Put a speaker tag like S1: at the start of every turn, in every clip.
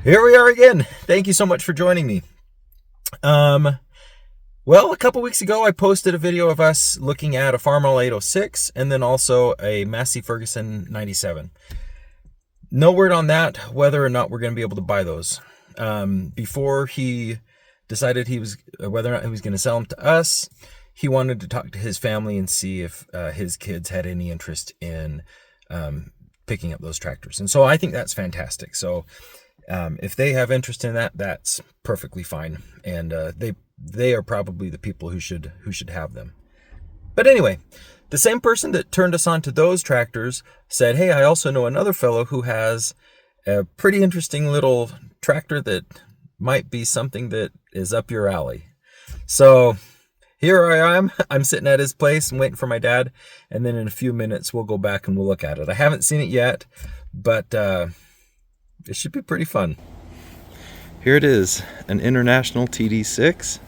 S1: Here we are again. Thank you so much for joining me. Well, a couple weeks ago, I posted a video of us looking at a Farmall 806 and then also a Massey Ferguson 97. No word on that, whether or not we're going to be able to buy those. Before he decided whether or not he was going to sell them to us, he wanted to talk to his family and see if his kids had any interest in picking up those tractors. And so I think that's fantastic. So if they have interest in that, that's perfectly fine. And they are probably the people who should have them. But anyway, the same person that turned us on to those tractors said, hey, I also know another fellow who has a pretty interesting little tractor that might be something that is up your alley. So here I am. I'm sitting at his place and waiting for my dad. And then in a few minutes, we'll go back and we'll look at it. I haven't seen it yet, but it should be pretty fun. Here it is, an International TD6.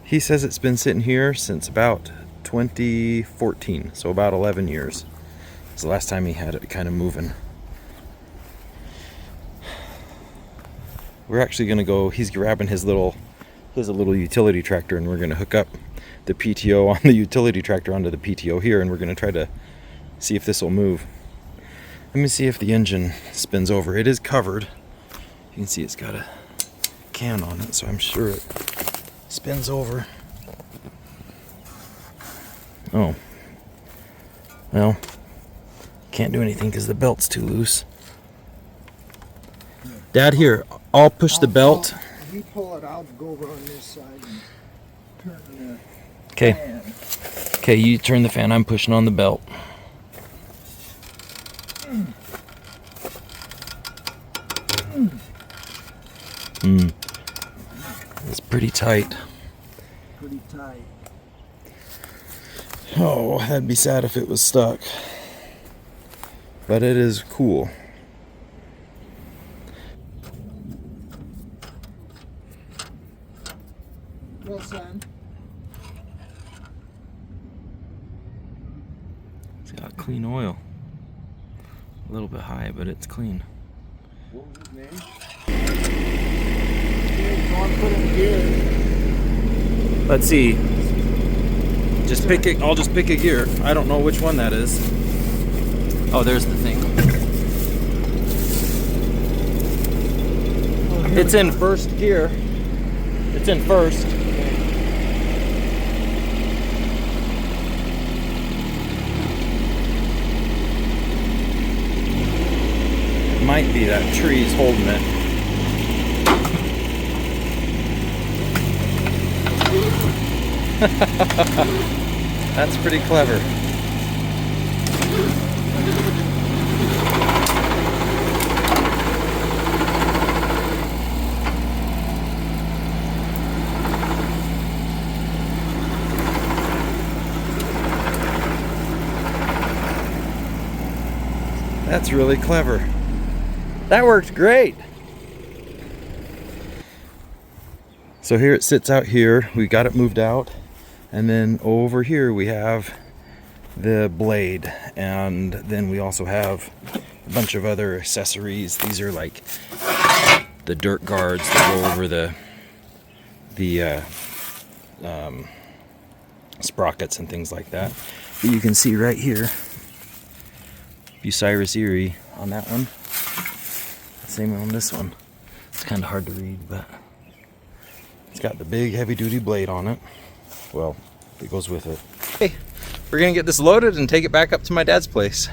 S1: He says it's been sitting here since about 2014, so about 11 years. It's the last time he had it kind of moving. We're actually gonna go, he's grabbing he has a little utility tractor, and we're gonna hook up the PTO on the utility tractor onto the PTO here, and we're gonna try to see if this will move. Let me see if the engine spins over. It is covered. You can see it's got a can on it, so I'm sure it spins over. Oh. Well, can't do anything because the belt's too loose. Dad, here, I'll push the belt.
S2: You pull it, I'll go over on this side and turn the
S1: fan. Okay, you turn the fan. I'm pushing on the belt. It's pretty tight.
S2: Pretty tight.
S1: Oh, that'd be sad if it was stuck. But it is cool.
S2: Well, son.
S1: It's got clean oil. A little bit high, but it's clean.
S2: What was his name? You want to put in gear.
S1: Let's see. Just pick it. I'll just pick a gear. I don't know which one that is. Oh, there's the thing. It's in first gear. It's in first. It might be that tree's holding it. That's pretty clever. That's really clever. That worked great. So here it sits out here. We got it moved out. And then over here we have the blade, and then we also have a bunch of other accessories. These are like the dirt guards that go over the sprockets and things like that. But you can see right here, Bucyrus Erie on that one. Same on this one. It's kind of hard to read, but it's got the big heavy-duty blade on it. Well, it goes with it. Hey, we're gonna get this loaded and take it back up to my dad's place.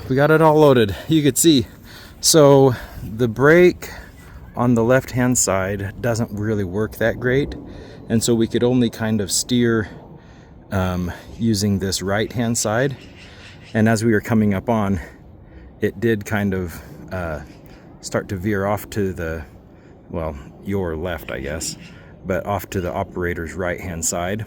S1: we got it all loaded. You could see. So the brake on the left hand side doesn't really work that great, and so we could only kind of steer using this right hand side. And as we were coming up on, it did kind of start to veer off to the, well, your left, I guess, but off to the operator's right hand side.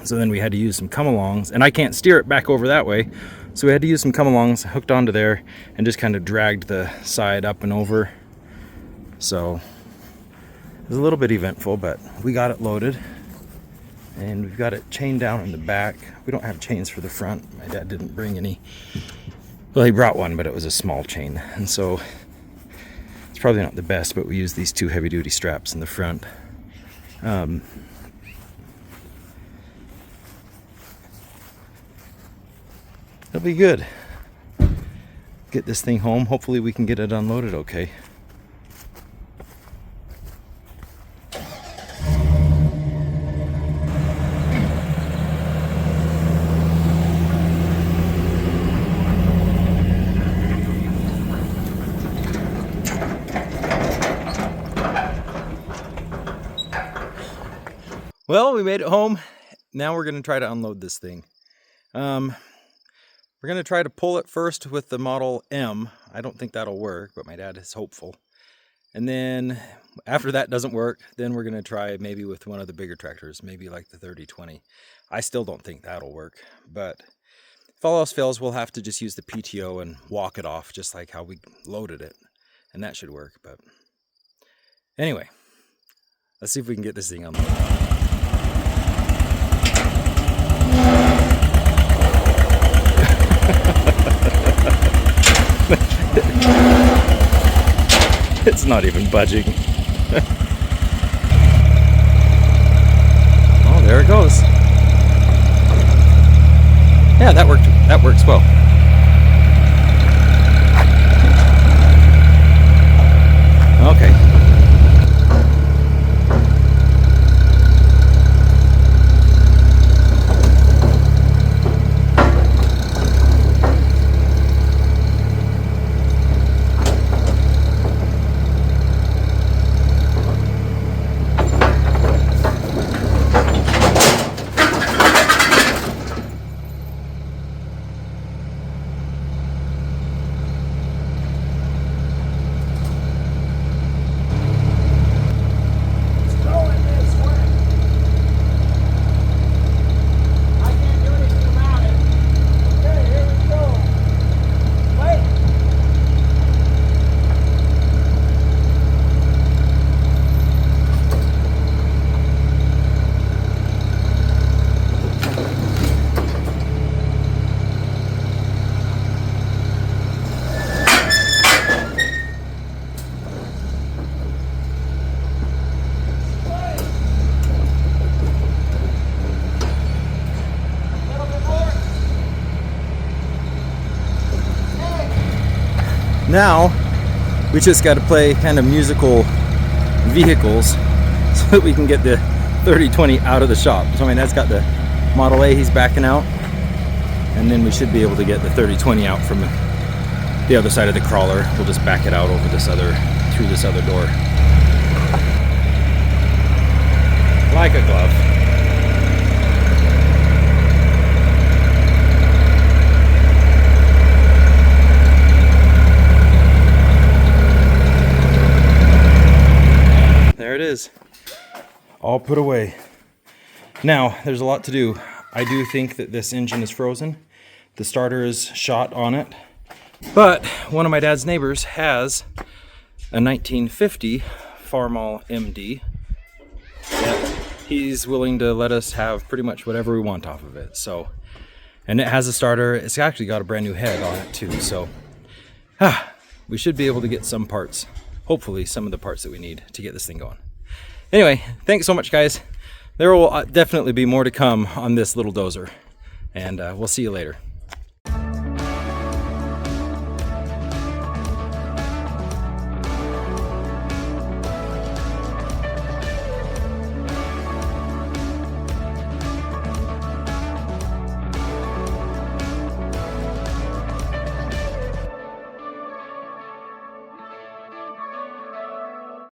S1: So then we had to use some come-alongs, and I can't steer it back over that way, so we had to use some come-alongs hooked onto there and just kind of dragged the side up and over. So it was a little bit eventful, but we got it loaded, and we've got it chained down in the back. We don't have chains for the front. My dad didn't bring any. Well, he brought one, but it was a small chain, and so it's probably not the best, but we use these 2 heavy-duty straps in the front. It'll be good. Get this thing home. Hopefully we can get it unloaded okay. Well, we made it home. Now we're going to try to unload this thing. We're going to try to pull it first with the Model M. I don't think that'll work, but my dad is hopeful. And then after that doesn't work, then we're going to try maybe with one of the bigger tractors, maybe like the 3020. I still don't think that'll work, but if all else fails, we'll have to just use the PTO and walk it off just like how we loaded it. And that should work, but anyway, let's see if we can get this thing unloaded. It's not even budging. Oh, there it goes. Yeah, that worked. That works well. Okay. Now, we just got to play kind of musical vehicles so that we can get the 3020 out of the shop. So I mean, that's got the Model A, he's backing out. And then we should be able to get the 3020 out from the other side of the crawler. We'll just back it out over this other, through this other door. Like a glove. There it is, all put away. Now, there's a lot to do. I do think that this engine is frozen. The starter is shot on it. But one of my dad's neighbors has a 1950 Farmall MD that he's willing to let us have pretty much whatever we want off of it. So, and it has a starter. It's actually got a brand new head on it too. So, we should be able to get some parts. Hopefully some of the parts that we need to get this thing going. Anyway, thanks so much, guys. There will definitely be more to come on this little dozer, and we'll see you later.